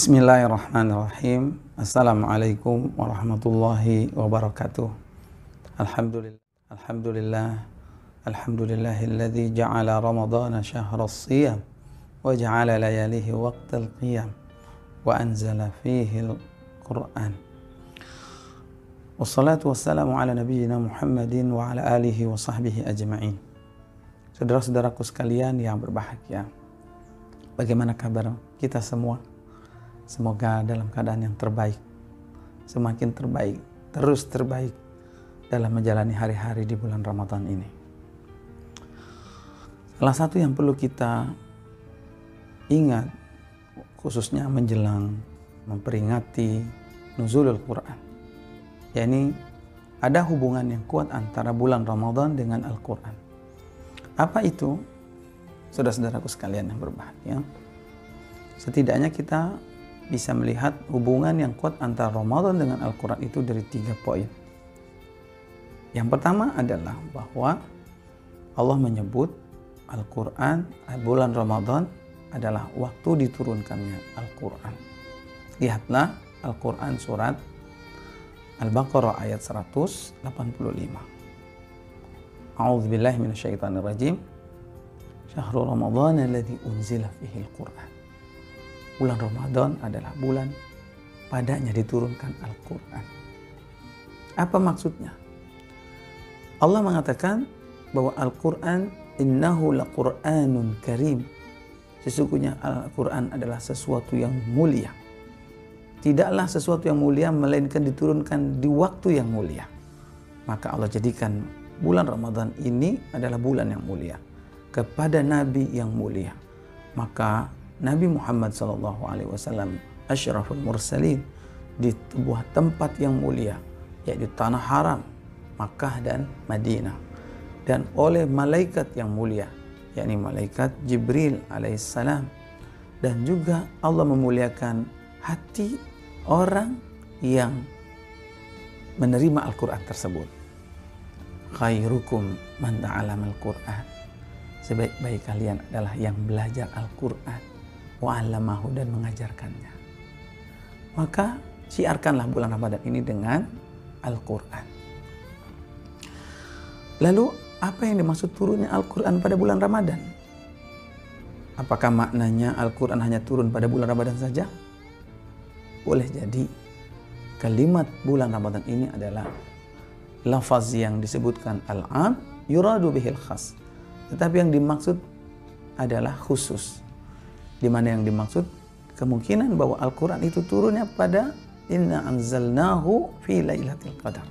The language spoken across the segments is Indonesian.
Bismillahirrahmanirrahim. Assalamualaikum warahmatullahi wabarakatuh. Alhamdulillah. Alhamdulillahilladzi ja'ala ramadhana syahras siyam wa ja'ala layalihi waqtal qiyam wa anzala fihi al-Qur'an. Wassalatu wassalamu ala nabiyyina Muhammadin wa ala alihi wa sahbihi ajma'in. Saudara-saudaraku sekalian yang berbahagia, bagaimana kabar kita semua? Semoga dalam keadaan yang terbaik, semakin terbaik, terus terbaik dalam menjalani hari-hari di bulan Ramadan ini. Salah satu yang perlu kita ingat, khususnya menjelang memperingati nuzulul Quran, yakni ada hubungan yang kuat antara bulan Ramadan dengan Al-Quran. Apa itu? Saudara-saudaraku sekalian yang berbahagia, setidaknya kita bisa melihat hubungan yang kuat antara Ramadan dengan Al-Quran itu dari 3 poin. Yang pertama adalah bahwa Allah menyebut Al-Quran, bulan Ramadan adalah waktu diturunkannya Al-Quran. Lihatlah Al-Quran surat Al-Baqarah ayat 185. A'udzubillahi minasyaitonirrajim. Syahrul Ramadhan alladzi unzila fihi Al-Quran. Bulan Ramadan adalah bulan padanya diturunkan Al-Quran. Apa maksudnya? Allah mengatakan bahwa Al-Quran innahu laqur'anun karim. Sesungguhnya Al-Quran adalah sesuatu yang mulia. Tidaklah sesuatu yang mulia melainkan diturunkan di waktu yang mulia. Maka Allah jadikan bulan Ramadan ini adalah bulan yang mulia kepada Nabi yang mulia. Maka Nabi Muhammad SAW, Asyraful Mursalin, di sebuah tempat yang mulia, yaitu Tanah Haram, Makkah dan Madinah, dan oleh malaikat yang mulia, yakni malaikat Jibril alaihissalam, dan juga Allah memuliakan hati orang yang menerima Al-Quran tersebut. Khairukum man ta'allama Al-Quran. Sebaik-baik kalian adalah yang belajar Al-Quran wa'allamahu dan mengajarkannya. Maka siarkanlah bulan Ramadan ini dengan Al-Quran. Lalu apa yang dimaksud turunnya Al-Quran pada bulan Ramadan? Apakah maknanya Al-Quran hanya turun pada bulan Ramadan saja? Boleh jadi kalimat bulan Ramadan ini adalah lafaz yang disebutkan al-am yuradu bihil khas, tetapi yang dimaksud adalah khusus, di mana yang dimaksud kemungkinan bahwa Al-Quran itu turunnya pada inna anzalnahu fi lailatul qadar,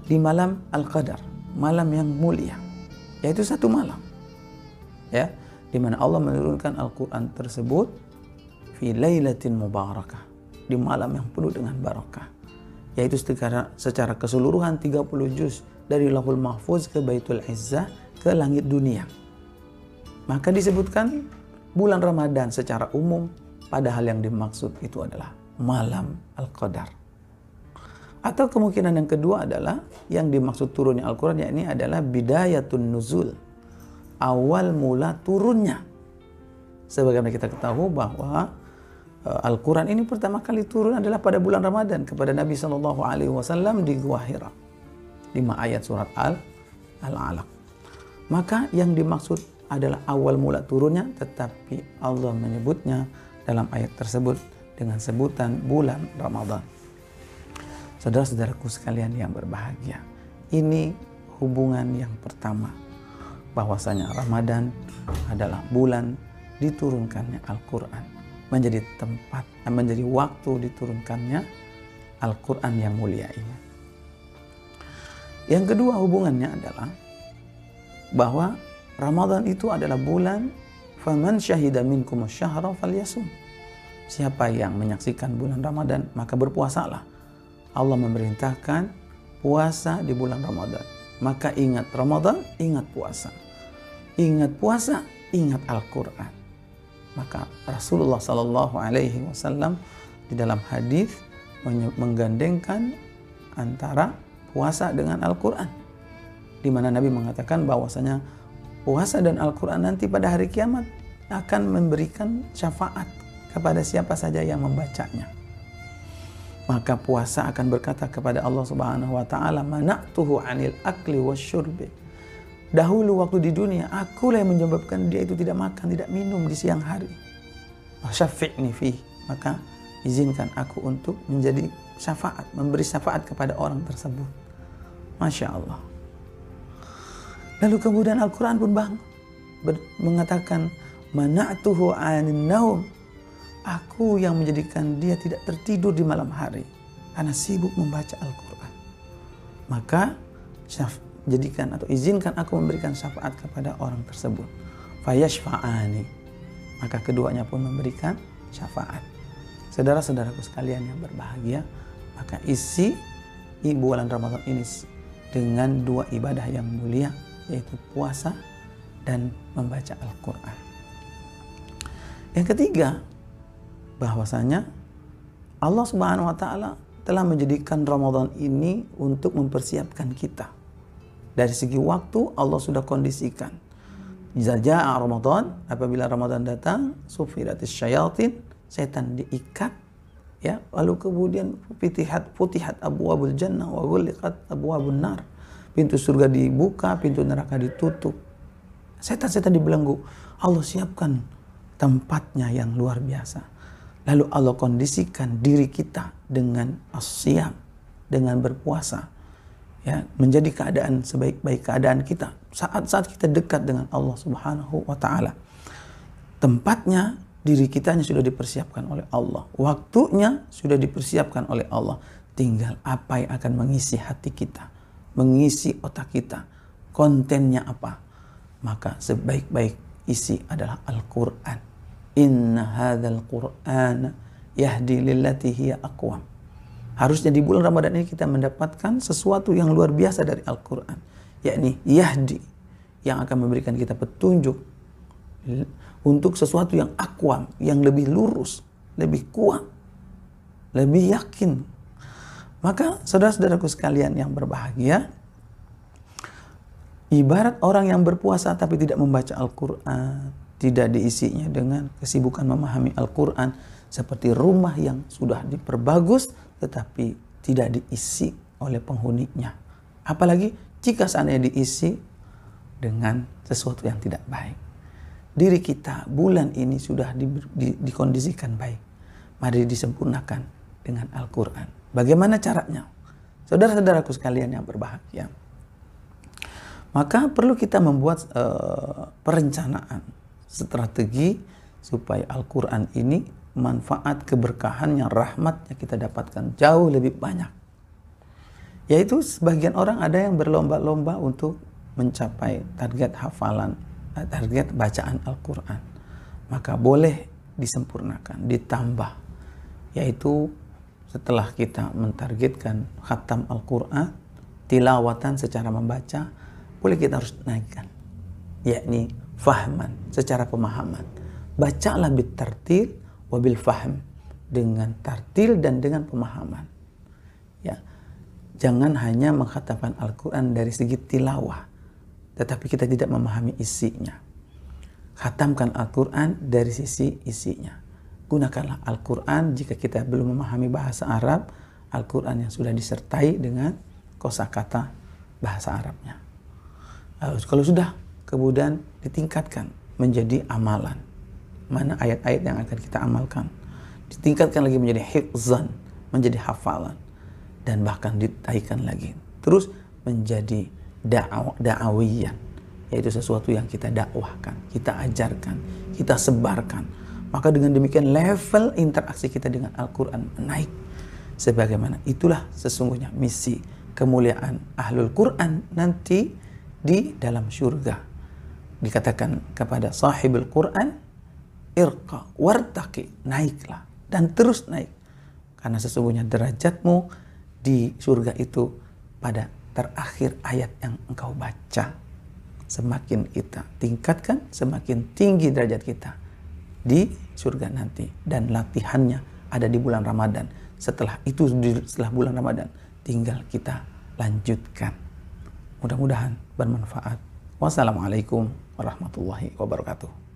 di malam Al-Qadar, malam yang mulia, yaitu satu malam, ya, di mana Allah menurunkan Al-Quran tersebut fi lailatin mubarakah, di malam yang penuh dengan barakah, yaitu secara keseluruhan 30 juz dari Lauhul Mahfuz ke Baitul Izzah ke langit dunia. Maka disebutkan bulan Ramadan secara umum, padahal yang dimaksud itu adalah malam Al-Qadar. Atau kemungkinan yang kedua adalah yang dimaksud turunnya Al-Quran, yakni adalah bidayatun nuzul, awal mula turunnya. Sebagaimana kita ketahui bahwa Al-Quran ini pertama kali turun adalah pada bulan Ramadan kepada Nabi SAW di Gua Hira. 5 ayat surat Al-Alaq. Maka yang dimaksud adalah awal mula turunnya, tetapi Allah menyebutnya dalam ayat tersebut dengan sebutan bulan Ramadan. Saudara-saudaraku sekalian yang berbahagia, ini hubungan yang pertama, bahwasanya Ramadan adalah bulan diturunkannya Al-Quran, menjadi tempat, menjadi waktu diturunkannya Al-Quran yang mulia ini. Yang kedua hubungannya adalah bahwa Ramadan itu adalah bulan faman syahida minkum asyhara falyasum. Siapa yang menyaksikan bulan Ramadan, maka berpuasalah. Allah memerintahkan puasa di bulan Ramadan. Maka ingat Ramadan, ingat puasa. Ingat puasa, ingat Al-Quran. Maka Rasulullah SAW di dalam hadis menggandengkan antara puasa dengan Al-Quran, di mana Nabi mengatakan bahwasanya puasa dan Al-Quran nanti pada hari kiamat akan memberikan syafaat kepada siapa saja yang membacanya. Maka puasa akan berkata kepada Allah Subhanahu wa taala, "Mana'tuhu 'anil akli wasyurbi." Dahulu waktu di dunia, akulah yang menyebabkan dia itu tidak makan, tidak minum di siang hari. Wasyafi'ni fi, maka izinkan aku untuk menjadi syafaat, memberi syafaat kepada orang tersebut. Masya Allah. Lalu kemudian Al-Quran pun mengatakan, "Mana'tuhu 'anin naum." Aku yang menjadikan dia tidak tertidur di malam hari karena sibuk membaca Al-Quran. Maka jadikan atau izinkan aku memberikan syafaat kepada orang tersebut. Fayashfa'ani, maka keduanya pun memberikan syafaat. Saudara-saudaraku sekalian yang berbahagia, maka isi bulan Ramadan ini dengan dua ibadah yang mulia, yaitu puasa dan membaca Al-Quran. Yang ketiga, bahwasanya Allah Subhanahu wa taala telah menjadikan Ramadan ini untuk mempersiapkan kita. Dari segi waktu Allah sudah kondisikan. Iza jaa Ramadan, apabila Ramadan datang, sufiratis syayatin, setan diikat, ya, lalu kemudian futihat abwabul jannah wa ghulqat abwabun nar. Pintu surga dibuka, pintu neraka ditutup. Setan-setan dibelenggu. Allah siapkan tempatnya yang luar biasa. Lalu Allah kondisikan diri kita dengan as-siyam, dengan berpuasa, ya, menjadi keadaan sebaik-baik keadaan kita saat-saat kita dekat dengan Allah Subhanahu wa taala. Tempatnya, diri kitanya sudah dipersiapkan oleh Allah. Waktunya sudah dipersiapkan oleh Allah. Tinggal apa yang akan mengisi hati kita, mengisi otak kita, kontennya apa. Maka sebaik-baik isi adalah Al-Quran. Inna hadzal Qur'ana yahdi lillati hiya aqwam. Harusnya di bulan Ramadan ini kita mendapatkan sesuatu yang luar biasa dari Al-Quran, yakni yahdi, yang akan memberikan kita petunjuk untuk sesuatu yang aqwam, yang lebih lurus, lebih kuat, lebih yakin. Maka saudara-saudaraku sekalian yang berbahagia, ibarat orang yang berpuasa tapi tidak membaca Al-Quran, tidak diisinya dengan kesibukan memahami Al-Quran, seperti rumah yang sudah diperbagus tetapi tidak diisi oleh penghuninya. Apalagi jika seandainya diisi dengan sesuatu yang tidak baik. Diri kita bulan ini sudah dikondisikan baik. Mari disempurnakan dengan Al-Quran. Bagaimana caranya? Saudara-saudaraku sekalian yang berbahagia, maka perlu kita membuat perencanaan, strategi supaya Al-Quran ini manfaat keberkahannya, rahmatnya kita dapatkan jauh lebih banyak. Yaitu sebagian orang ada yang berlomba-lomba untuk mencapai target hafalan, target bacaan Al-Quran. Maka boleh disempurnakan, ditambah. Yaitu setelah kita mentargetkan khatam Al-Quran, tilawatan secara membaca, boleh kita harus naikkan. Yakni fahman, secara pemahaman. Bacalah bitartil wabil fahm, dengan tartil dan dengan pemahaman. Ya, jangan hanya mengkhatamkan Al-Quran dari segi tilawah, tetapi kita tidak memahami isinya. Khatamkan Al-Quran dari sisi isinya. Gunakanlah Al-Quran jika kita belum memahami bahasa Arab, Al-Quran yang sudah disertai dengan kosakata bahasa Arabnya. Kalau sudah, kemudian ditingkatkan menjadi amalan. Mana ayat-ayat yang akan kita amalkan. Ditingkatkan lagi menjadi hifzan, menjadi hafalan. Dan bahkan ditaikkan lagi. Terus menjadi da'awiyan. Yaitu sesuatu yang kita dakwahkan, kita ajarkan, kita sebarkan. Maka dengan demikian level interaksi kita dengan Al-Quran naik. Sebagaimana itulah sesungguhnya misi kemuliaan Ahlul Quran nanti di dalam surga. Dikatakan kepada sahibul Quran, irqa wartaqi, naiklah dan terus naik. Karena sesungguhnya derajatmu di surga itu pada terakhir ayat yang engkau baca. Semakin kita tingkatkan, semakin tinggi derajat kita di surga nanti. Dan latihannya ada di bulan Ramadan. Setelah itu, setelah bulan Ramadan, tinggal kita lanjutkan. Mudah-mudahan bermanfaat. Wassalamualaikum warahmatullahi wabarakatuh.